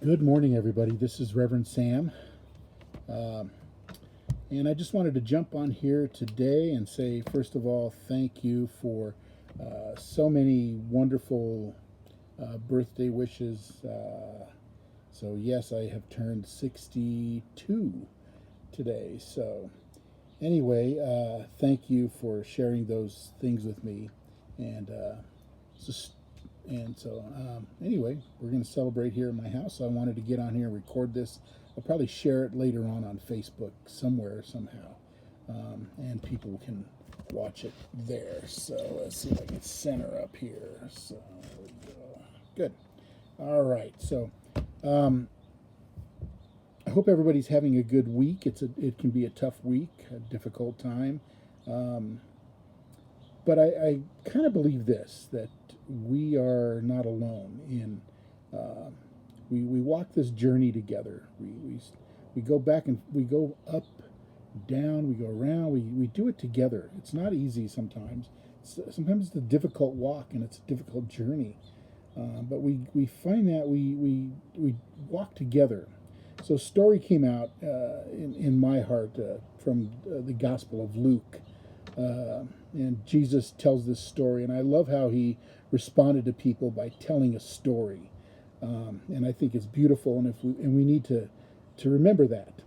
Good morning, everybody. This is Reverend Sam. Um, and I just wanted to jump on here today and say, first of all, thank you for so many wonderful birthday wishes. So, yes, I have turned 62 today. So, anyway, thank you for sharing those things with me. And just anyway, we're going to celebrate here at my house. So I wanted to get on here and record this. I'll probably share it later on Facebook somewhere, somehow. And people can watch it there. So let's see if I can center up here. So there we go. Good. All right. So I hope everybody's having a good week. It can be a tough week, a difficult time. But I kind of believe this, that we are not alone in we walk this journey together. We go back and we go up, down, we go around, we do it together. It's not easy sometimes. Sometimes it's a difficult walk and it's a difficult journey. But we find that we walk together. So a story came out in my heart from the Gospel of Luke. And Jesus tells this story, and I love how he responded to people by telling a story. And I think it's beautiful, and we need to remember that.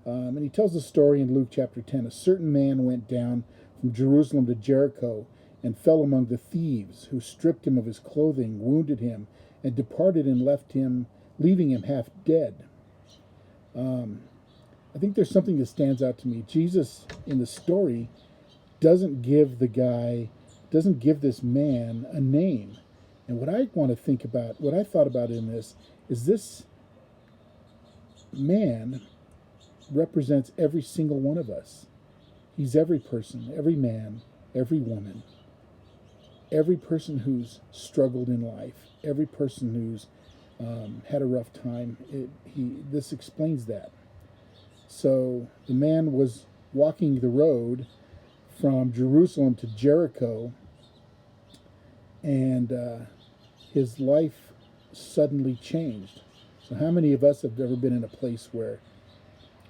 And he tells the story in Luke chapter 10. A certain man went down from Jerusalem to Jericho and fell among the thieves, who stripped him of his clothing, wounded him, and departed and left him, leaving him half dead. I think there's something that stands out to me. Jesus, in the story, doesn't give this man a name. And what I want to think about, what I thought about in this man represents every single one of us. He's every person, every man, every woman, every person who's struggled in life, every person who's had a rough time. This explains that. So the man was walking the road from Jerusalem to Jericho, and his life suddenly changed. So how many of us have ever been in a place where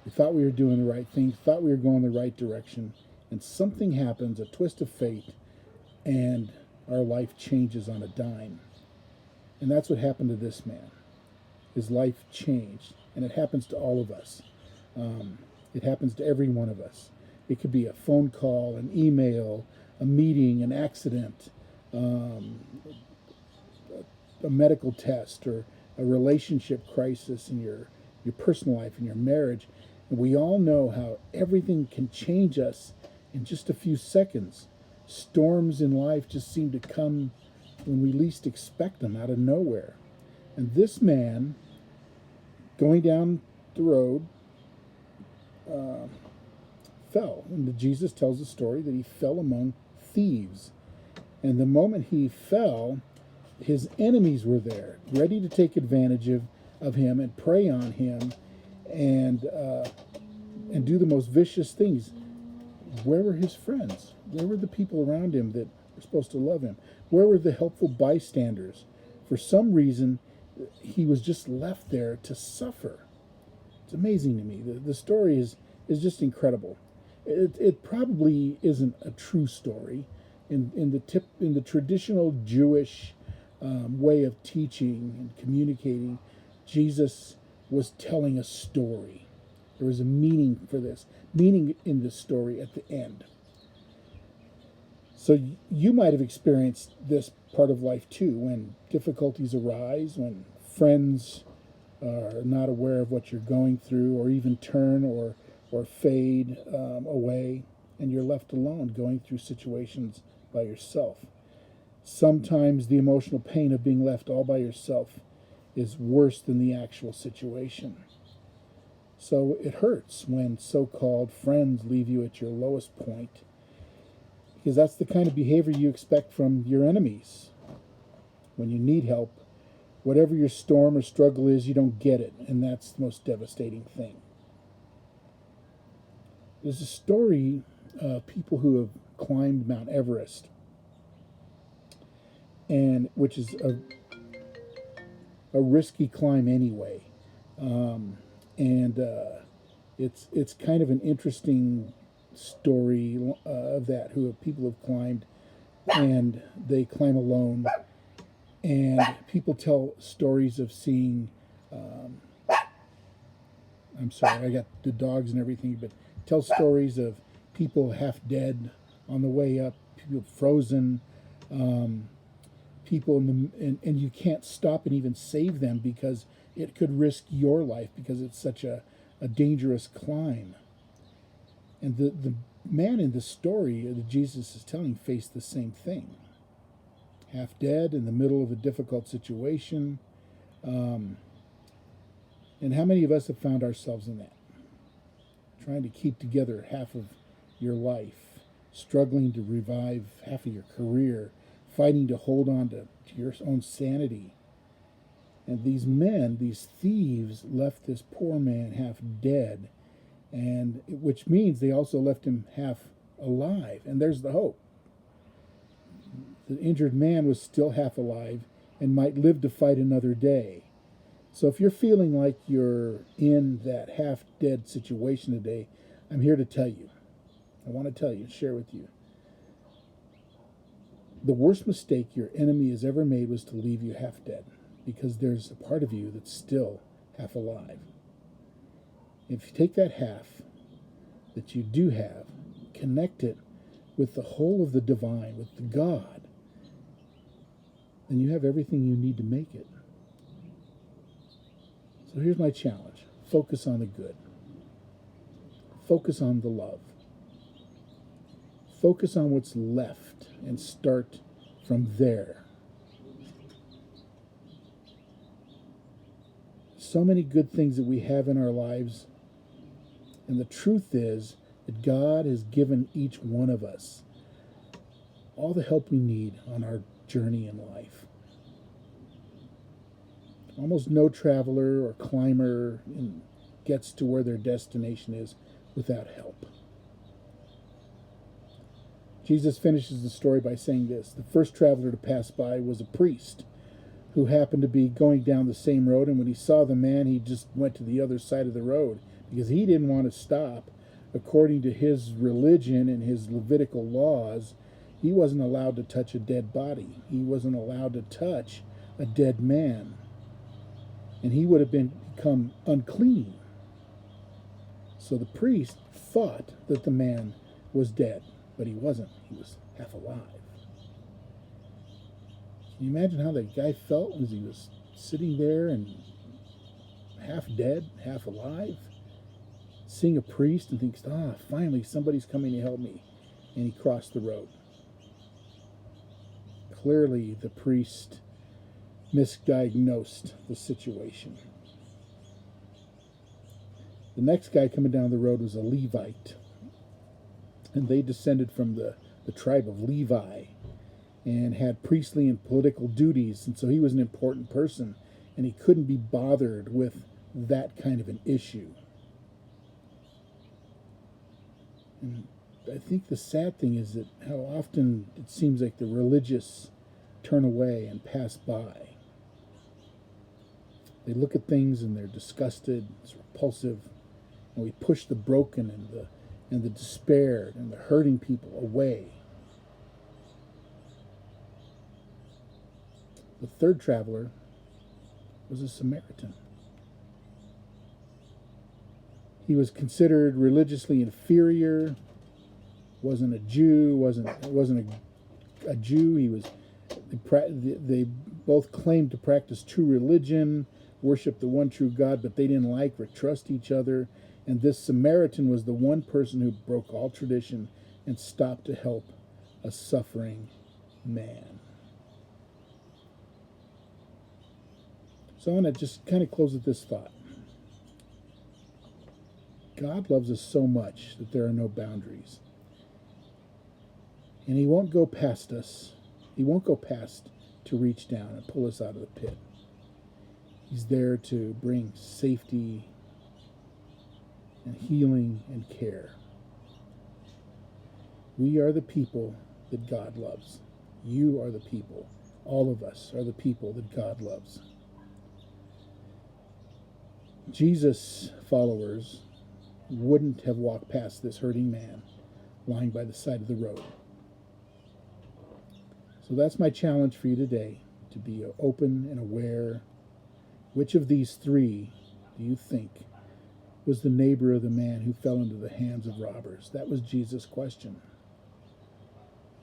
we thought we were doing the right thing, thought we were going the right direction, and something happens, a twist of fate, and our life changes on a dime? And that's what happened to this man. His life changed, and it happens to all of us. It happens to every one of us. It could be a phone call, an email, a meeting, an accident, a medical test, or a relationship crisis in your personal life, in your marriage. And we all know how everything can change us in just a few seconds. Storms in life just seem to come when we least expect them, out of nowhere. And this man, going down the road, fell. And Jesus tells the story that he fell among thieves. And the moment he fell, his enemies were there, ready to take advantage of him and prey on him and do the most vicious things. Where were his friends? Where were the people around him that were supposed to love him? Where were the helpful bystanders? For some reason, he was just left there to suffer. It's amazing to me. The story is just incredible. It probably isn't a true story in the traditional Jewish way of teaching and communicating. Jesus was telling a story. There was a meaning for this, meaning in this story at the end. So you might have experienced this part of life too, when difficulties arise, when friends are not aware of what you're going through, or even turn or fade away, and you're left alone going through situations by yourself. Sometimes the emotional pain of being left all by yourself is worse than the actual situation. So it hurts when so-called friends leave you at your lowest point, because that's the kind of behavior you expect from your enemies. When you need help, whatever your storm or struggle is, you don't get it, and that's the most devastating thing. There's a story of people who have climbed Mount Everest, and which is a risky climb anyway. And it's kind of an interesting story of that, who people have climbed, and they climb alone, and people tell stories of seeing. I'm sorry, I got the dogs and everything, but tell stories of people half dead on the way up, people frozen, um, people and you can't stop and even save them because it could risk your life because it's such a dangerous climb. And the man in the story that Jesus is telling faced the same thing. Half dead in the middle of a difficult situation. Um, and how many of us have found ourselves in that? Trying to keep together half of your life, struggling to revive half of your career, fighting to hold on to your own sanity. And these men, these thieves, left this poor man half dead, and which means they also left him half alive. And there's the hope. The injured man was still half alive and might live to fight another day. So if you're feeling like you're in that half dead situation today, I'm here to tell you. I want to tell you, share with you. The worst mistake your enemy has ever made was to leave you half dead, because there's a part of you that's still half alive. If you take that half that you do have, connect it with the whole of the divine, with the God, then you have everything you need to make it. So here's my challenge. Focus on the good. Focus on the love. Focus on what's left and start from there. So many good things that we have in our lives, and the truth is that God has given each one of us all the help we need on our journey in life. Almost no traveler or climber gets to where their destination is without help. Jesus finishes the story by saying this: the first traveler to pass by was a priest who happened to be going down the same road, and when he saw the man, he just went to the other side of the road because he didn't want to stop. According to his religion and his Levitical laws, he wasn't allowed to touch a dead body. He wasn't allowed to touch a dead man. And he would have become unclean. So the priest thought that the man was dead, but he wasn't. He was half alive. Can you imagine how that guy felt as he was sitting there and half dead, half alive, seeing a priest and thinks, finally somebody's coming to help me. And he crossed the road. Clearly the priest misdiagnosed the situation. The next guy coming down the road was a Levite, and they descended from the tribe of Levi and had priestly and political duties, and so he was an important person, and he couldn't be bothered with that kind of an issue. And I think the sad thing is that how often it seems like the religious turn away and pass by. They look at things and they're disgusted, it's repulsive, and we push the broken and the despair and the hurting people away. The third traveler was a Samaritan. He was considered religiously inferior, wasn't a Jew, wasn't a Jew. He was. They both claimed to practice true religion, worship the one true God, but they didn't like or trust each other. And this Samaritan was the one person who broke all tradition and stopped to help a suffering man. So I want to just kind of close with this thought. God loves us so much that there are no boundaries. And he won't go past us. He won't go past to reach down and pull us out of the pit. He's there to bring safety and healing and care. We are the people that God loves. You are the people. All of us are the people that God loves. Jesus' followers wouldn't have walked past this hurting man lying by the side of the road. So that's my challenge for you today, to be open and aware. Which of these three do you think was the neighbor of the man who fell into the hands of robbers? That was Jesus' question.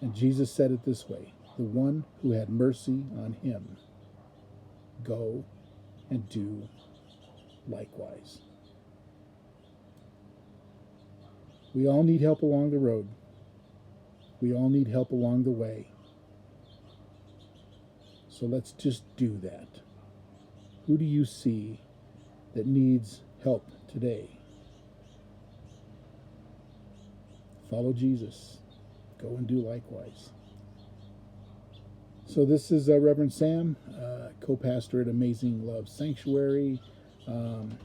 And Jesus said it this way: the one who had mercy on him. Go and do likewise. We all need help along the road. We all need help along the way. So let's just do that. Who do you see that needs help today? Follow Jesus. Go and do likewise. So this is Reverend Sam, co-pastor at Amazing Love Sanctuary. And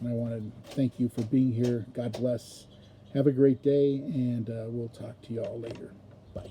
I want to thank you for being here. God bless. Have a great day, and we'll talk to you all later. Bye.